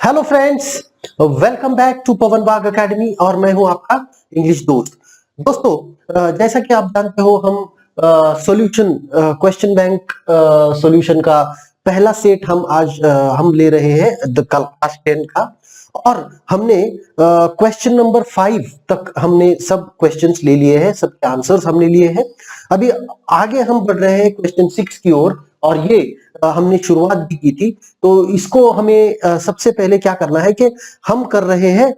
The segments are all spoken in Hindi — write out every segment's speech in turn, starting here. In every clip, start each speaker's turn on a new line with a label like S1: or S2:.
S1: Hello friends, welcome back to Pawan Bagh academy और मैं हूं आपका इंग्लिश दोस्त। दोस्तों, जैसा कि आप जानते हो हम सॉल्यूशन क्वेश्चन बैंक सॉल्यूशन का पहला सेट हम ले रहे हैं क्लास 10 का। और हमने क्वेश्चन नंबर 5 तक हमने सब क्वेश्चंस ले लिए हैं, सबके आंसर्स हमने लिए हैं। अभी आगे हम बढ़ रहे हैं क्वेश्चन 6 की ओर और ये हमने शुरुआत भी की थी। तो इसको हमें सबसे पहले क्या करना है कि हम कर रहे हैं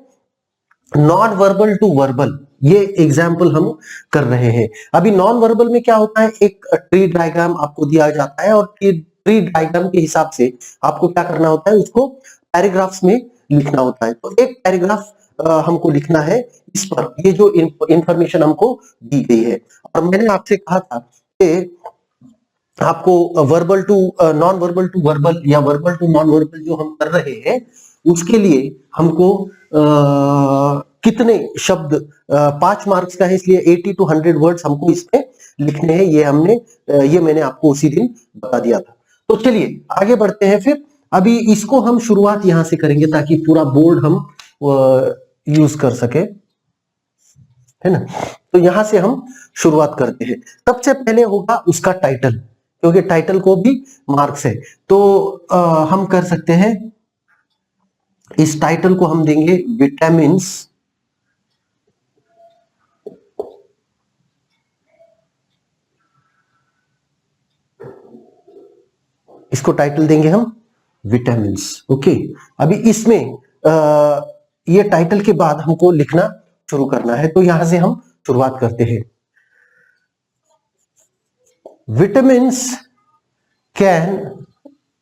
S1: नॉन वर्बल टू वर्बल, ये एग्जाम्पल हम कर रहे हैं। अभी नॉन वर्बल में क्या होता है, एक ट्री डायग्राम आपको दिया जाता है और ट्री डायग्राम के हिसाब से आपको क्या करना होता है, उसको पैराग्राफ्स में लिखना होता है। तो एक पैराग्राफ हमको लिखना है इस पर, ये जो इंफॉर्मेशन हमको दी गई है। और मैंने आपसे कहा था कि आपको verbal to non verbal to verbal या वर्बल टू नॉन वर्बल जो हम कर रहे हैं उसके लिए हमको कितने शब्द 5 मार्क्स का है, इसलिए 80 to 100 वर्ड्स हमको इसमें लिखने हैं। ये मैंने आपको उसी दिन बता दिया था। तो चलिए आगे बढ़ते हैं। फिर अभी इसको हम शुरुआत यहां से करेंगे ताकि पूरा बोर्ड हम यूज कर सके, है ना। तो यहां से हम शुरुआत करते हैं। सबसे पहले होगा उसका टाइटल, क्योंकि टाइटल को भी मार्क्स है। तो हम कर सकते हैं, इस टाइटल को हम देंगे विटामिन्स इसको टाइटल देंगे हम विटामिन्स। ओके, अभी इसमें ये टाइटल के बाद हमको लिखना शुरू करना है। तो यहां से हम शुरुआत करते हैं। विटामिन्स कैन,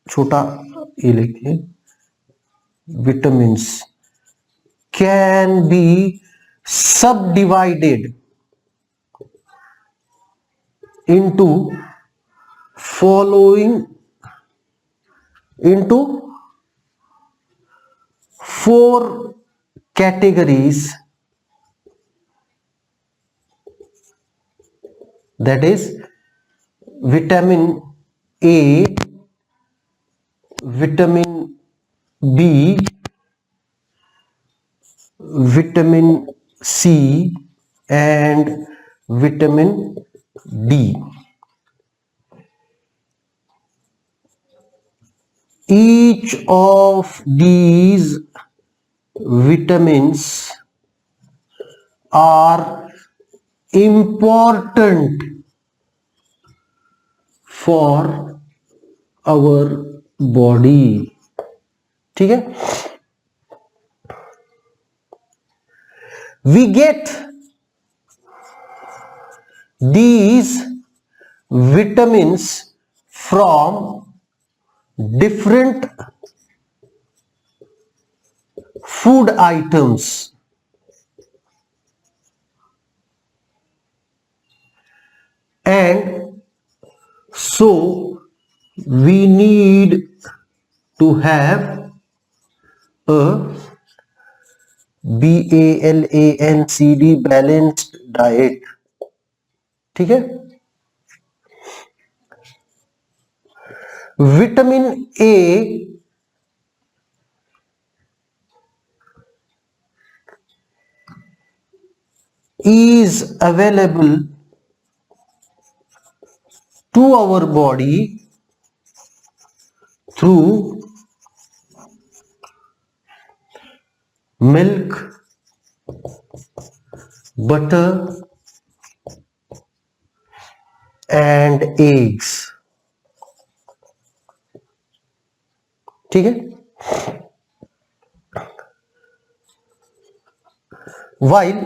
S1: छोटा ये लिखिए, vitamins can be subdivided into following into 4 categories, that is vitamin A, vitamin B, vitamin C and vitamin D. Each of these vitamins are important for our body। ठीक है, we get these vitamins from different food items, and so we need to have a BALANCD balanced diet। ठीक है, vitamin A is available to our body through milk, butter and eggs। ठीक है, while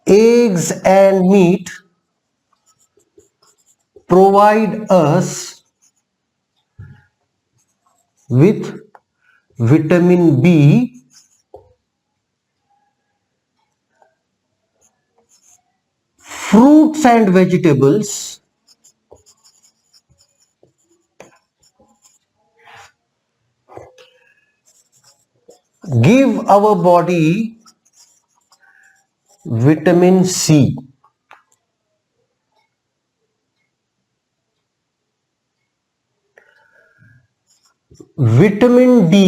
S1: eggs and meat provide us with vitamin B, fruits and vegetables give our body vitamin C। Vitamin D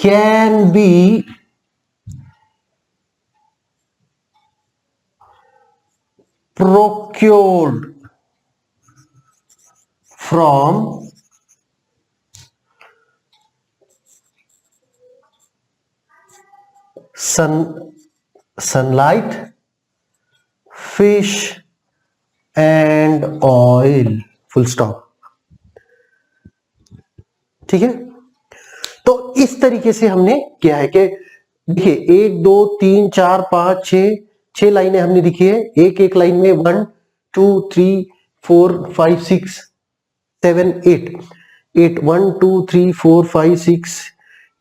S1: can be procured from sunlight, fish and oil, full stop। ठीक है, तो इस तरीके से हमने किया है कि देखिए 1 2 3 4 5 6 लाइनें हमने लिखी है, एक एक लाइन में 1 2 3 4 5 6 7 8 1 2 3 4 5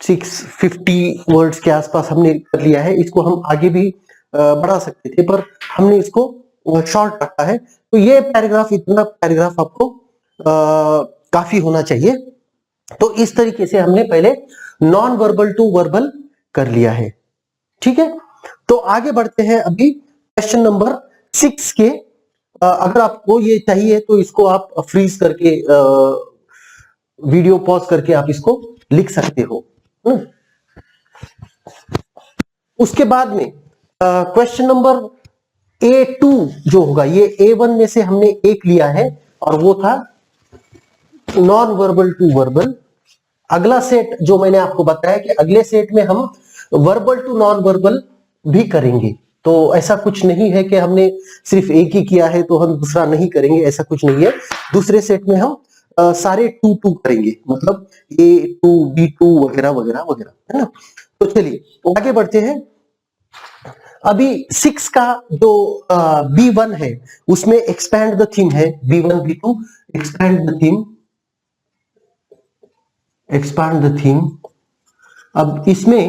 S1: 6 50 वर्ड्स के आसपास हमने कर लिया है। इसको हम आगे भी बढ़ा सकते थे, पर हमने इसको शॉर्ट रखा है। तो ये पैराग्राफ, इतना पैराग्राफ आपको काफी होना चाहिए। तो इस तरीके से हमने पहले नॉन वर्बल टू वर्बल कर लिया है। ठीक है, तो आगे बढ़ते हैं अभी क्वेश्चन नंबर 6 के। अगर आपको ये चाहिए तो इसको आप फ्रीज करके, वीडियो पॉज करके आप इसको लिख सकते हो। उसके बाद में क्वेश्चन नंबर A2 जो होगा, ये A1 में से हमने एक लिया है और वो था नॉन वर्बल टू वर्बल। अगला सेट जो मैंने आपको बताया कि अगले सेट में हम वर्बल टू नॉन वर्बल भी करेंगे। तो ऐसा कुछ नहीं है कि हमने सिर्फ एक ही किया है तो हम दूसरा नहीं करेंगे, ऐसा कुछ नहीं है। दूसरे सेट में हम सारे 2 करेंगे, मतलब A2 B2 वगैरह वगैरह वगैरह, है ना। तो चलिए आगे बढ़ते हैं। अभी 6 का जो B1 है उसमें एक्सपैंड द थीम है, B1 B2 expand the theme, expand the theme. अब इसमें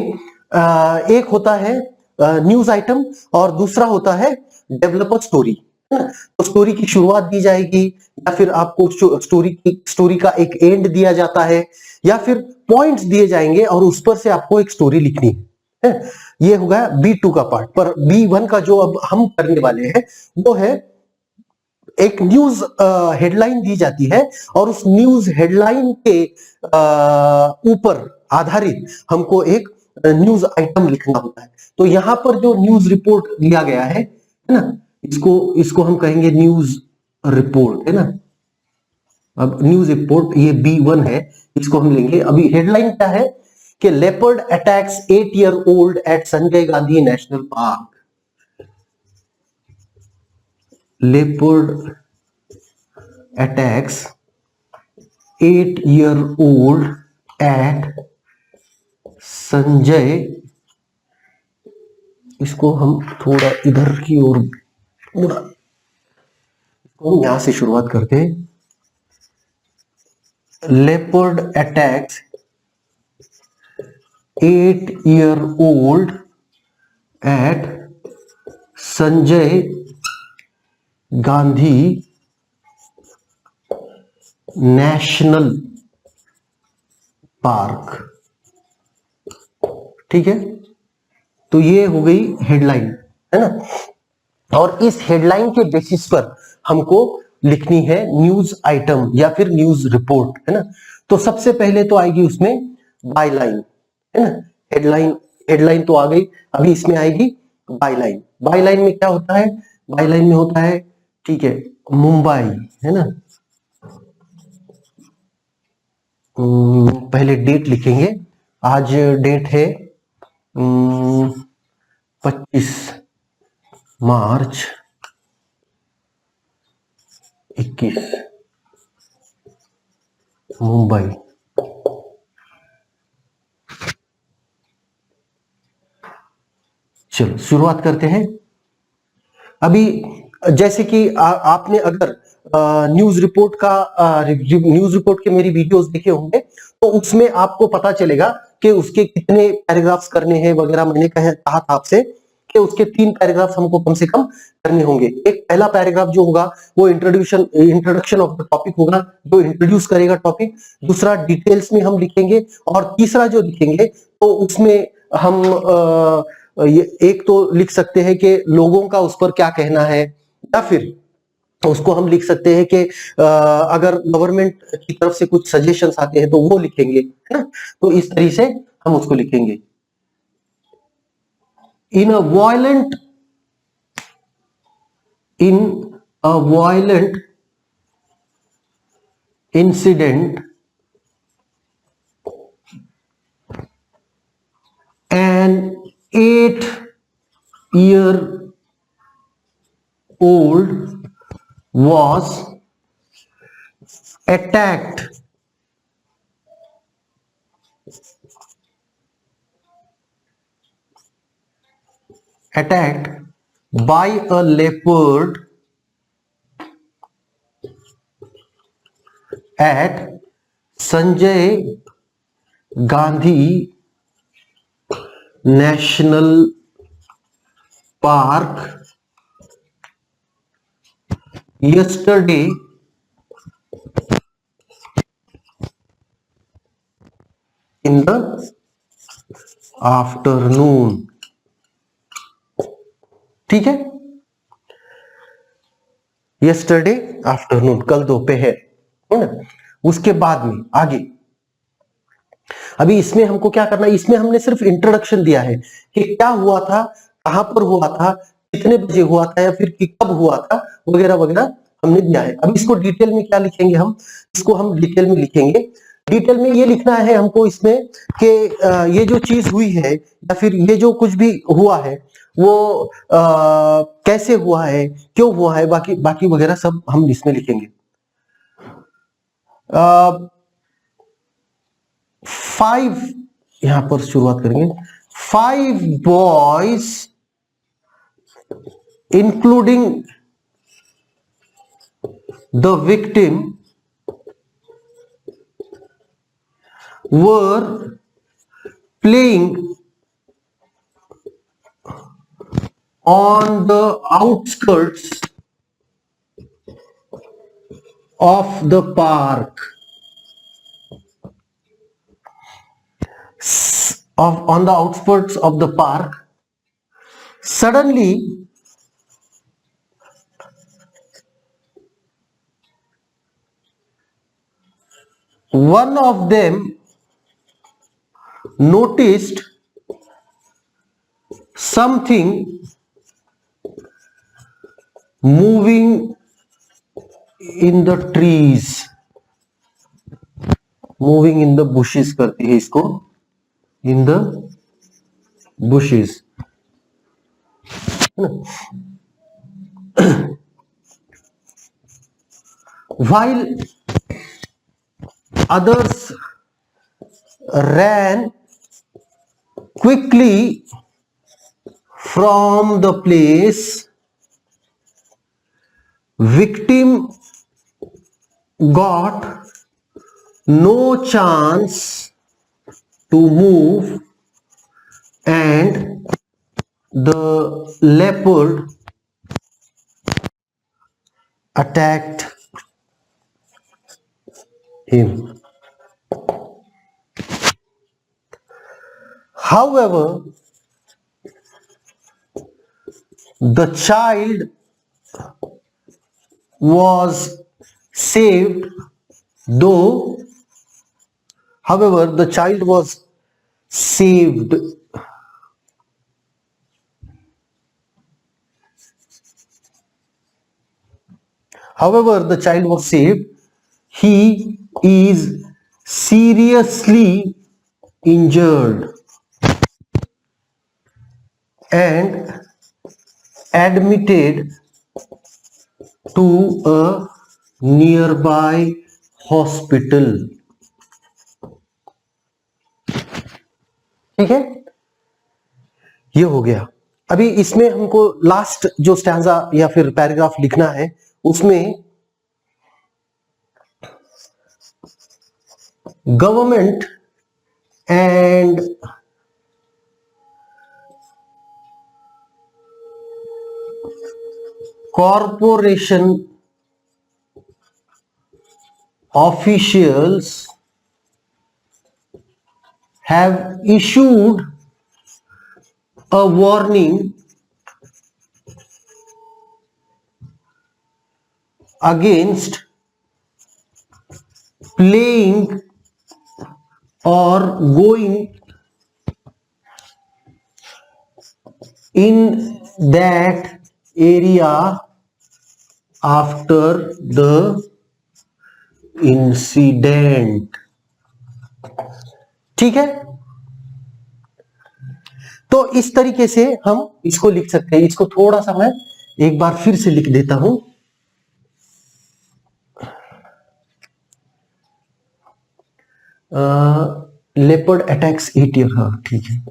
S1: एक होता है न्यूज आइटम और दूसरा होता है डेवलप अ स्टोरी। तो स्टोरी की शुरुआत दी जाएगी या फिर आपको स्टोरी का एक एंड दिया जाता है या फिर पॉइंट्स दिए जाएंगे और उस पर से आपको एक स्टोरी लिखनी है। ये होगा B2 का पार्ट। पर B1 का जो अब हम करने वाले हैं वो है एक न्यूज हेडलाइन दी जाती है और उस न्यूज हेडलाइन के ऊपर आधारित हमको एक न्यूज आइटम लिखना होता है। तो यहां पर जो न्यूज रिपोर्ट लिया गया है ना, इसको हम कहेंगे न्यूज रिपोर्ट, है ना। अब न्यूज रिपोर्ट ये B1 है, इसको हम लेंगे। अभी हेडलाइन क्या है कि leopard attacks 8-year-old at Sanjay Gandhi national park. Leopard attacks 8-year-old at Sanjay, इसको हम थोड़ा इधर की ओर मुड़ा, इसको हम यहां से शुरुआत करते हैं। Leopard attacks 8-year-old at Sanjay Gandhi national park. ठीक है, तो ये हो गई हेडलाइन, है ना। और इस हेडलाइन के बेसिस पर हमको लिखनी है न्यूज आइटम या फिर न्यूज रिपोर्ट, है ना। तो सबसे पहले तो आएगी उसमें बाय लाइन, है ना। हेडलाइन तो आ गई, अभी इसमें आएगी बाय लाइन। बाय लाइन में क्या होता है? बाय लाइन में होता है, ठीक है, मुंबई, है ना। पहले डेट लिखेंगे, आज डेट है 25 मार्च 21, मुंबई। चलो शुरुआत करते हैं। अभी जैसे कि आपने अगर न्यूज रिपोर्ट के मेरी वीडियोस देखे होंगे तो उसमें आपको पता चलेगा कि उसके कितने पैराग्राफ्स करने हैं वगैरह। मैंने कहा था आपसे कि उसके 3 पैराग्राफ्स हमको कम से कम करने होंगे। एक पहला पैराग्राफ जो होगा वो इंट्रोडक्शन ऑफ द टॉपिक होगा, जो इंट्रोड्यूस करेगा टॉपिक। दूसरा डिटेल्स में हम लिखेंगे और तीसरा जो लिखेंगे तो उसमें हम एक तो लिख सकते हैं कि लोगों का उस पर क्या कहना है, या फिर उसको हम लिख सकते हैं कि अगर गवर्नमेंट की तरफ से कुछ सजेशंस आते हैं तो वो लिखेंगे, है ना। तो इस तरीके से हम उसको लिखेंगे in a violent incident an 8-year old was attacked by a leopard at Sanjay Gandhi National Park yesterday in the afternoon. ठीक है, yesterday afternoon, कल दोपहर, है ना। उसके बाद में आगे, अभी इसमें हमको क्या करना है, इसमें हमने सिर्फ इंट्रोडक्शन दिया है कि क्या हुआ था, कहां पर हुआ था, कितने बजे हुआ था, या फिर कि कब हुआ था, वगैरह वगैरह हमने दिया है। अब इसको डिटेल में क्या लिखेंगे, हम इसको हम डिटेल में लिखेंगे। डिटेल में ये लिखना है हमको इसमें कि ये जो चीज हुई है या फिर ये जो कुछ भी हुआ है वो कैसे हुआ है, क्यों हुआ है, बाकी बाकी वगैरह सब हम इसमें लिखेंगे। 5 यहां पर शुरुआत करेंगे। 5 boys including the victim were playing on the outskirts of the park on the outskirts of the park. Suddenly one of them noticed something moving in the trees, moving in the bushes करती है इसको, in the bushes, while others ran quickly from the place. Victim got no chance to move and the leopard attacked him. However, the child was saved, though, however, the child was saved. However, the child was saved. He is seriously injured and admitted to a nearby hospital. ठीक है, ये हो गया। अभी इसमें हमको लास्ट जो स्टैंजा या फिर पैराग्राफ लिखना है, उसमें government and corporation officials have issued a warning against playing or going in that area after the incident। ठीक है, तो इस तरीके से हम इसको लिख सकते हैं। इसको थोड़ा सा मैं एक बार फिर से लिख देता हूं। लेपर्ड अटैक्स 8 ईयर, हाँ ठीक है,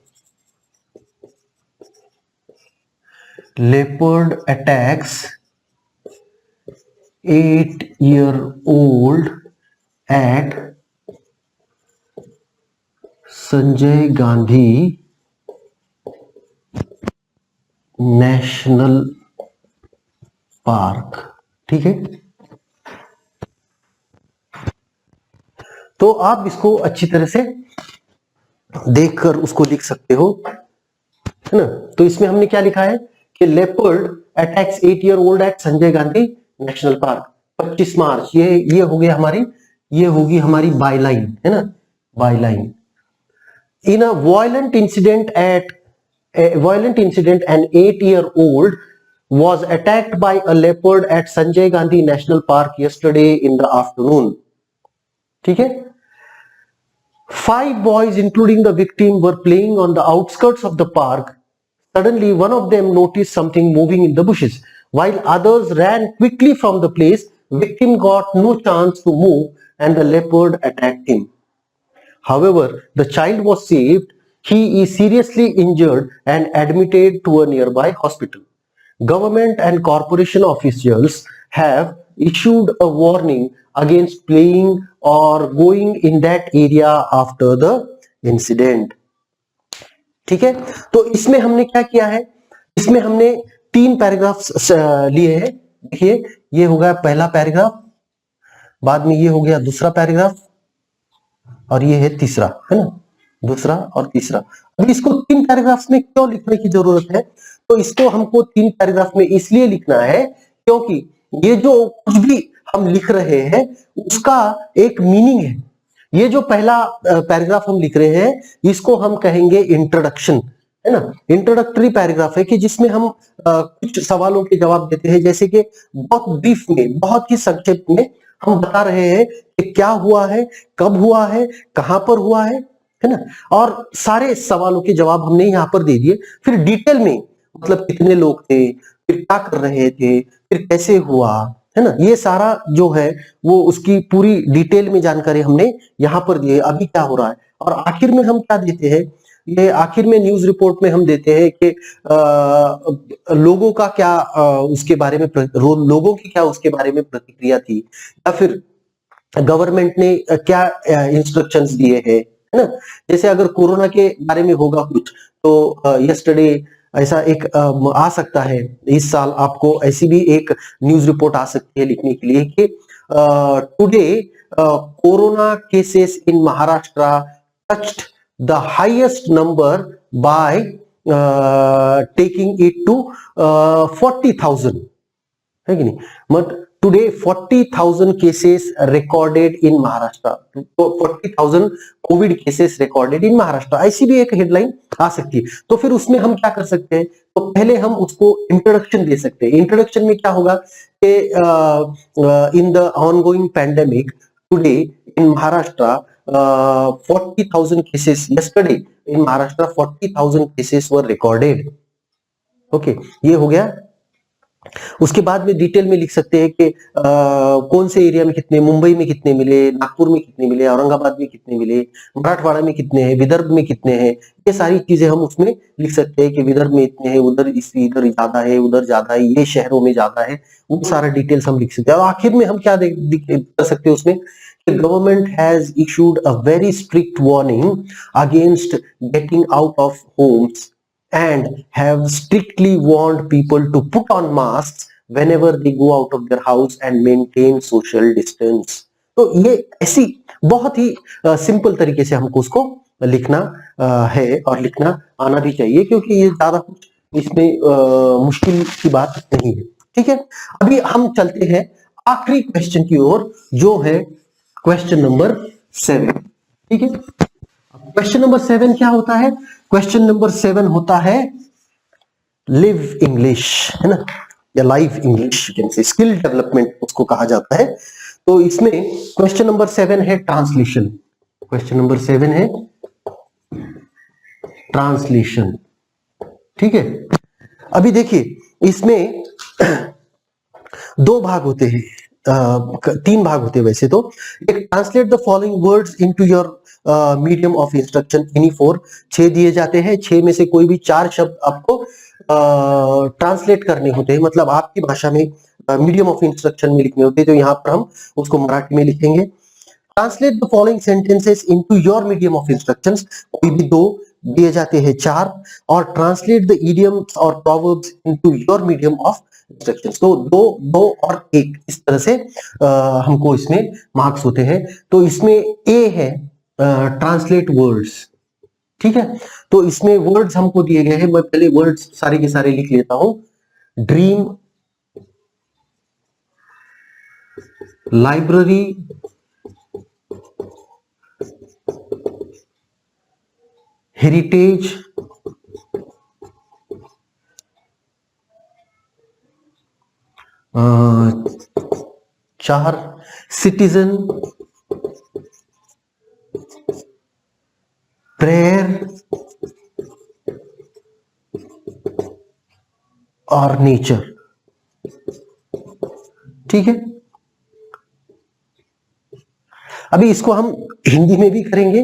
S1: leopard attacks 8-year-old at Sanjay Gandhi national park. ठीक है, तो आप इसको अच्छी तरह से देखकर उसको लिख सकते हो, है ना। तो इसमें हमने क्या लिखा है कि leopard attacks 8-year-old at Sanjay Gandhi national park, 25 March. ये हो गया हमारी, ये होगी हमारी बायलाइन, है ना, byline. In a violent incident an 8-year-old was attacked by a leopard at Sanjay Gandhi National Park yesterday in the afternoon। ठीक है, 5 boys including the victim were playing on the outskirts of the park. Suddenly one of them noticed something moving in the bushes. While others ran quickly from the place, victim got no chance to move and the leopard attacked him. However, the child was saved. He is seriously injured and admitted to a nearby hospital. Government and corporation officials have issued a warning against playing or going in that area after the incident। ठीक है, तो इसमें हमने क्या किया है, इसमें हमने 3 पैराग्राफ्स लिए हैं। देखिए, ये हो गया पहला पैराग्राफ, बाद में ये हो गया दूसरा पैराग्राफ, और ये है तीसरा, है ना, दूसरा और तीसरा। अभी इसको 3 पैराग्राफ्स में क्यों लिखने की जरूरत है, तो इसको हमको 3 पैराग्राफ में इसलिए लिखना है क्योंकि ये जो कुछ भी हम लिख रहे हैं उसका एक मीनिंग है। ये जो पहला पैराग्राफ हम लिख रहे हैं इसको हम कहेंगे इंट्रोडक्शन, है ना, इंट्रोडक्टरी पैराग्राफ है कि जिसमें हम कुछ सवालों के जवाब देते हैं, जैसे कि बहुत ब्रीफ में, बहुत ही संक्षेप में हम बता रहे हैं कि क्या हुआ है, कब हुआ है, कहां पर हुआ है ना, और सारे सवालों के जवाब हमने यहाँ पर दे दिए। फिर डिटेल में, मतलब कितने लोग थे, फिर क्या कर रहे थे, फिर कैसे हुआ, है ना, ये सारा जो है वो उसकी पूरी डिटेल में जानकारी हमने यहाँ पर दी है, अभी क्या हो रहा है। और आखिर में हम क्या देते हैं, ये आखिर में न्यूज रिपोर्ट में हम देते हैं कि लोगों का क्या उसके बारे में, लोगों की क्या उसके बारे में प्रतिक्रिया थी, या फिर गवर्नमेंट ने क्या इंस्ट्रक्शंस दिए हैं, है ना। जैसे अगर कोरोना के बारे में होगा कुछ, तो यस्टरडे ऐसा एक आ सकता है, इस साल आपको ऐसी भी एक न्यूज रिपोर्ट आ सकती है लिखने के लिए कि today corona cases in Maharashtra touched the highest number by taking it to 40,000, है कि नहीं। मतलब today 40,000 cases recorded in Maharashtra, तो 40,000 covid cases recorded in Maharashtra, ऐसी भी एक हेडलाइन आ सकती है। तो फिर उसमें हम क्या कर सकते हैं, तो पहले हम उसको इंट्रोडक्शन दे सकते हैं। इंट्रोडक्शन में क्या होगा कि in the ongoing pandemic today in Maharashtra 40,000 cases, yesterday in Maharashtra 40,000 cases were recorded. Okay, ये हो गया। उसके बाद में डिटेल में लिख सकते हैं कि कौन से एरिया में कितने, मुंबई में कितने मिले, नागपुर में कितने मिले, औरंगाबाद में कितने मिले, मराठवाड़ा में कितने हैं, विदर्भ में कितने हैं, ये सारी चीजें हम उसमें लिख सकते हैं कि विदर्भ में इतने हैं, उधर इधर ज्यादा है, उधर ज्यादा है, ये शहरों में ज्यादा है, वो सारा डिटेल्स हम लिख सकते हैं। और आखिर में हम क्या कर सकते हैं उसमें, The government has issued a very strict warning against getting out of homes and have strictly warned people to put on masks whenever they go out of their house and maintain social distance। तो ये ऐसी बहुत ही सिंपल तरीके से हमको उसको लिखना है, और लिखना आना भी चाहिए, क्योंकि ये ज्यादा कुछ इसमें मुश्किल की बात नहीं है। ठीक है, अभी हम चलते हैं आखिरी क्वेश्चन की ओर, जो है क्वेश्चन नंबर 7। ठीक है, क्वेश्चन नंबर 7 क्या होता है, क्वेश्चन नंबर 7 होता है लिव इंग्लिश, है ना, या लाइव इंग्लिश, जैसे स्किल डेवलपमेंट उसको कहा जाता है। तो इसमें क्वेश्चन नंबर 7 है ट्रांसलेशन। क्वेश्चन नंबर 7 है ट्रांसलेशन। ठीक है, अभी देखिए इसमें दो भाग होते हैं, तीन भाग होते हैं वैसे तो। एक, translate the following words into your medium of instruction any four. 6 दिए जाते हैं, 6 में से कोई भी 4 शब्द आपको ट्रांसलेट करने होते हैं, मतलब आपकी भाषा में मीडियम ऑफ इंस्ट्रक्शन में लिखने होते हैं। तो यहाँ पर हम उसको मराठी में लिखेंगे। Translate the following sentences into your medium of instructions. कोई भी दो दिए जाते हैं 4, और ट्रांसलेट द इडियम्स और proverbs into your medium of instructions. तो दो, दो और एक, इस तरह से हमको इसमें मार्क्स होते हैं। तो इसमें ए है ट्रांसलेट वर्ड्स। ठीक है, तो इसमें वर्ड्स हमको दिए गए हैं, मैं पहले वर्ड्स सारे के सारे लिख लेता हूं। ड्रीम, लाइब्रेरी, हेरिटेज, चार, सिटीजन, प्रेयर और नेचर। ठीक है, अभी इसको हम हिंदी में भी करेंगे,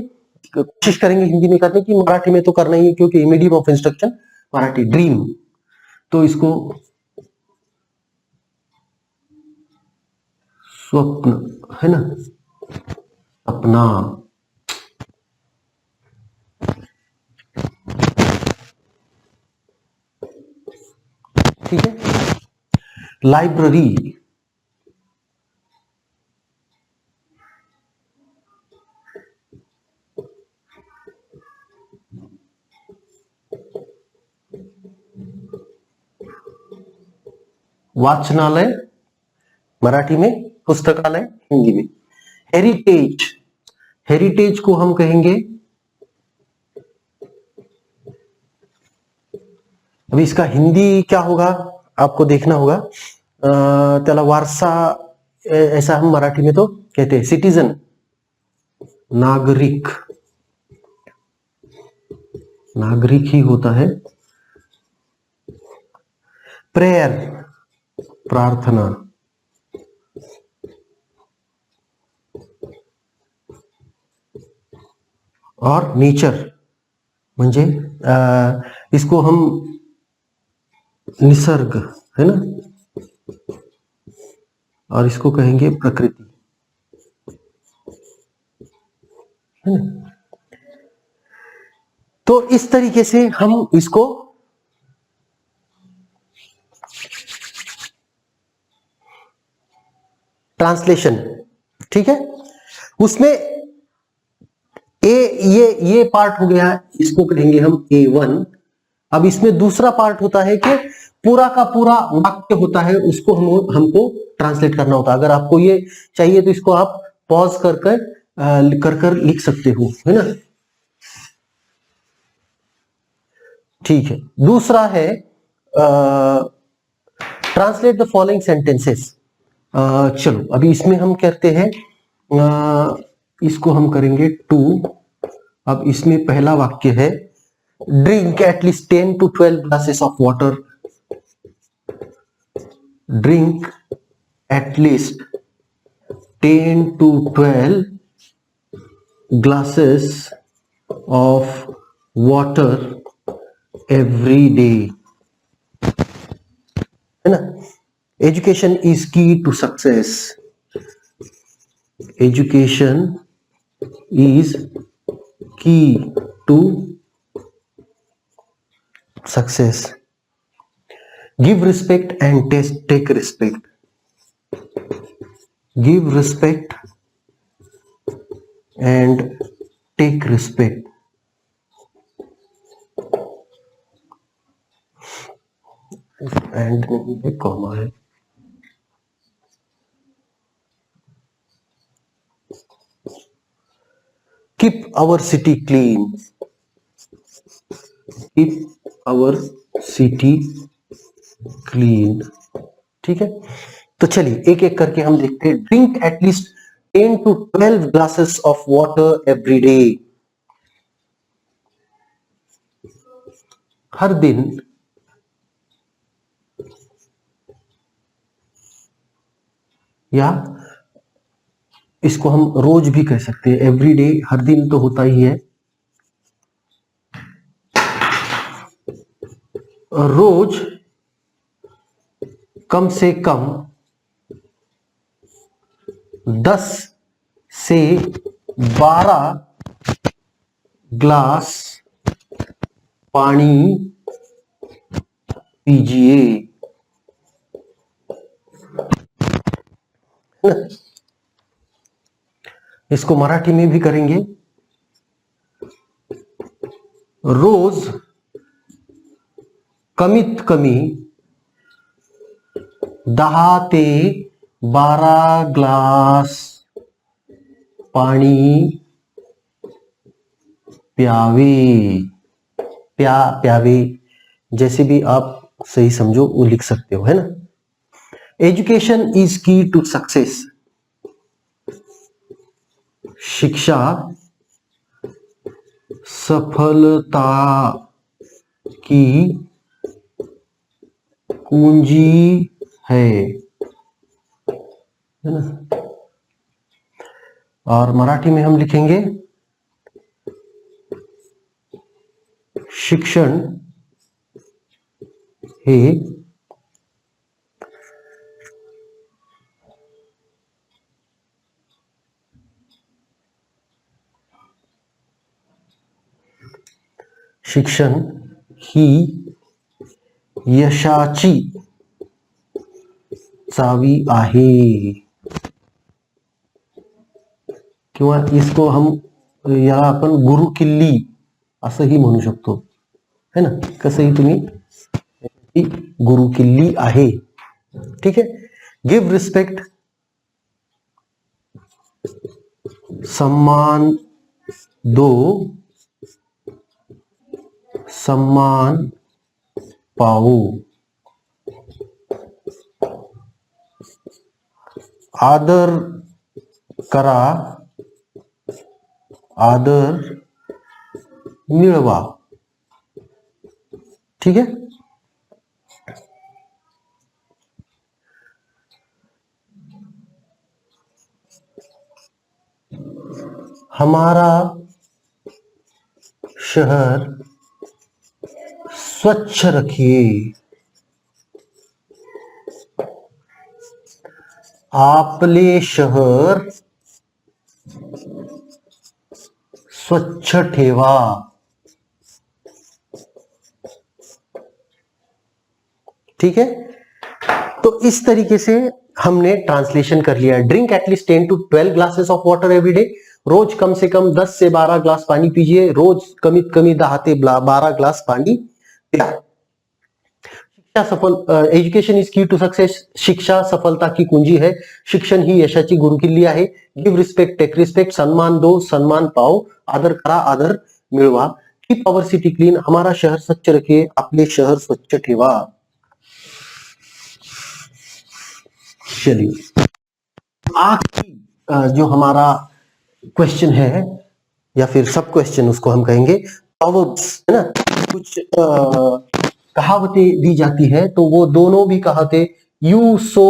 S1: कोशिश करेंगे हिंदी में करने की, मराठी में तो करना ही है क्योंकि medium of instruction Marathi. Dream, तो इसको स्वप्न, है ना, अपना। ठीक है, लाइब्रेरी, वाचनालय मराठी में, पुस्तकालय हिंदी में। हेरिटेज, हेरिटेज को हम कहेंगे, अभी इसका हिंदी क्या होगा आपको देखना होगा। त्याला वारसा, ऐसा हम मराठी में तो कहते हैं। सिटीजन, नागरिक, नागरिक ही होता है। प्रेयर, प्रार्थना, और नेचर म्हणजे इसको हम निसर्ग, है ना, और इसको कहेंगे प्रकृति, है ना। तो इस तरीके से हम इसको ट्रांसलेशन, ठीक है, उसमें ए, ये पार्ट हो गया, इसको कहेंगे हम A1। अब इसमें दूसरा पार्ट होता है कि पूरा का पूरा वाक्य होता है, उसको हमको ट्रांसलेट करना होता है। अगर आपको ये चाहिए तो इसको आप पॉज कर लिख सकते हो, है ना। ठीक है, दूसरा है ट्रांसलेट द फॉलोइंग सेंटेंसेस। चलो अभी इसमें हम कहते हैं, इसको हम करेंगे 2। अब इसमें पहला वाक्य है, drink at least 10 to 12 glasses of water. Drink at least 10 to 12 glasses of water every day, है ना। Education is key to success, education is key to success. Give respect and take respect, give respect and take respect. And नहीं है, कॉमा है। Keep our city clean, keep our city clean. ठीक है, तो चलिए एक एक करके हम देखते हैं। Drink at least 10 to 12 glasses of water every day. हर दिन या इसको हम रोज भी कह सकते हैं, एवरी डे, हर दिन तो होता ही है। रोज कम से कम 10 से 12 ग्लास पानी पीजिए। इसको मराठी में भी करेंगे। रोज कमीत कमी 10 ते 12 ग्लास पाणी प्यावे। प्यावे, जैसे भी आप सही समझो वो लिख सकते हो, है ना। Education is key to success. शिक्षा सफलता की कुंजी है ना। और मराठी में हम लिखेंगे शिक्षण हे शिक्षण ही यशाची चावी आहे। किंवा इसको हम याला आपण गुरु किल्ली असंही म्हणू शकतो, है ना। कसंही तुम्ही गुरु किल्ली आहे। ठीक है। गिव रिस्पेक्ट, सम्मान दो, सम्मान पाओ। आदर करा, आदर मिळवा। ठीक है। हमारा शहर स्वच्छ रखिए। आपले शहर स्वच्छ ठेवा। ठीक है। तो इस तरीके से हमने ट्रांसलेशन कर लिया। Drink at least 10 to 12 glasses of water every day. रोज कम से कम 10 से 12 ग्लास पानी पीजिए। रोज कमीत कमी 10 ते 12 ग्लास पानी पिया। शिक्षा सफल, education is key to success. शिक्षा सफलता की कुंजी है। शिक्षण ही यशाची गुरुकिल्ली आहे। गिव्ह रिस्पेक्ट, टेक रिस्पेक्ट, सन्मान दो, सन्मान पाओ, आदर करा, आदर मिळवा। कीप आवर सिटी क्लीन, हमारा शहर स्वच्छ रखिए, आपले शहर स्वच्छ ठेवा। चलिए आखिरी जो हमारा क्वेश्चन है या फिर सब क्वेश्चन उसको हम कहेंगे प्रोवर्ब्स, है ना। कुछ कहावतें दी जाती है, तो वो दोनों भी कहावतें you sow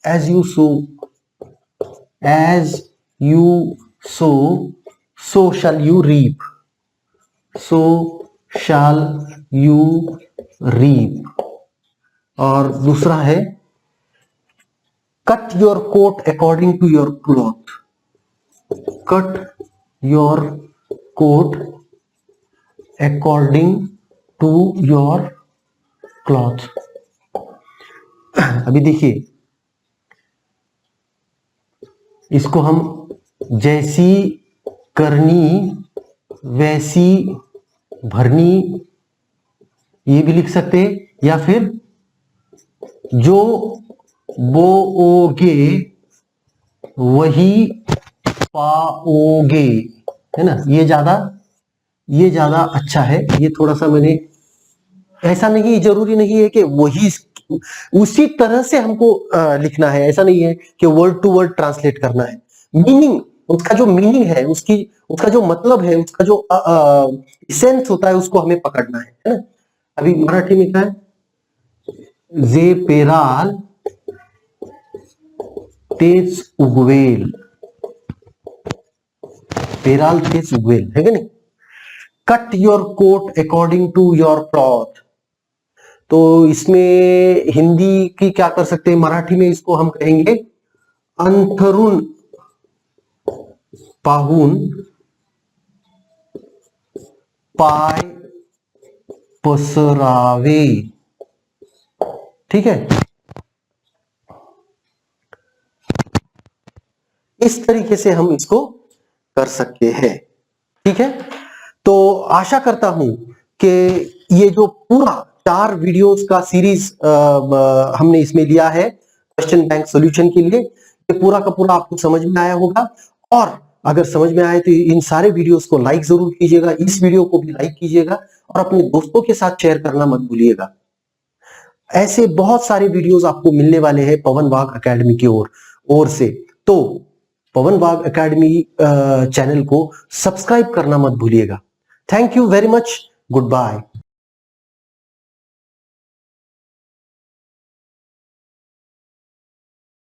S1: as you sow, as you sow so shall you reap, so shall you reap. और दूसरा है cut your coat according to your cloth, cut your coat according to your cloth. अभी देखिए इसको हम जैसी करनी वैसी भरनी ये भी लिख सकते, या फिर जो बोओगे वही पाओगे, है ना। ये ज्यादा अच्छा है। ये थोड़ा सा मैंने ऐसा नहीं, जरूरी नहीं है कि वही उसी तरह से हमको लिखना है, ऐसा नहीं है कि वर्ड टू वर्ड ट्रांसलेट करना है। मीनिंग, उसका जो मीनिंग है, उसका जो मतलब है, उसका जो सेंस होता है, उसको हमें पकड़ना है ना। अभी मराठी में क्या है, जे पेराल तेज उगवेल, पेराल तेज उगवेल है कि नहीं। Cut your coat according to your cloth, तो इसमें हिंदी की क्या कर सकते हैं, मराठी में इसको हम कहेंगे अंथरुण पाहून पाय पसरावे, ठीक है। इस तरीके से हम इसको कर सकते हैं, ठीक है। तो आशा करता हूं कि ये जो पूरा 4 वीडियोस का सीरीज हमने इसमें लिया है क्वेश्चन बैंक सॉल्यूशन के लिए, ये पूरा का पूरा आपको समझ में आया होगा। और अगर समझ में आए तो इन सारे वीडियोस को लाइक जरूर कीजिएगा, इस वीडियो को भी लाइक कीजिएगा और अपने दोस्तों के साथ शेयर करना मत भूलिएगा। ऐसे बहुत सारे वीडियोस आपको मिलने वाले हैं पवन वाघ एकेडमी की ओर से। तो पवन वाघ एकेडमी चैनल को सब्सक्राइब करना मत भूलिएगा। Thank you very much, good bye.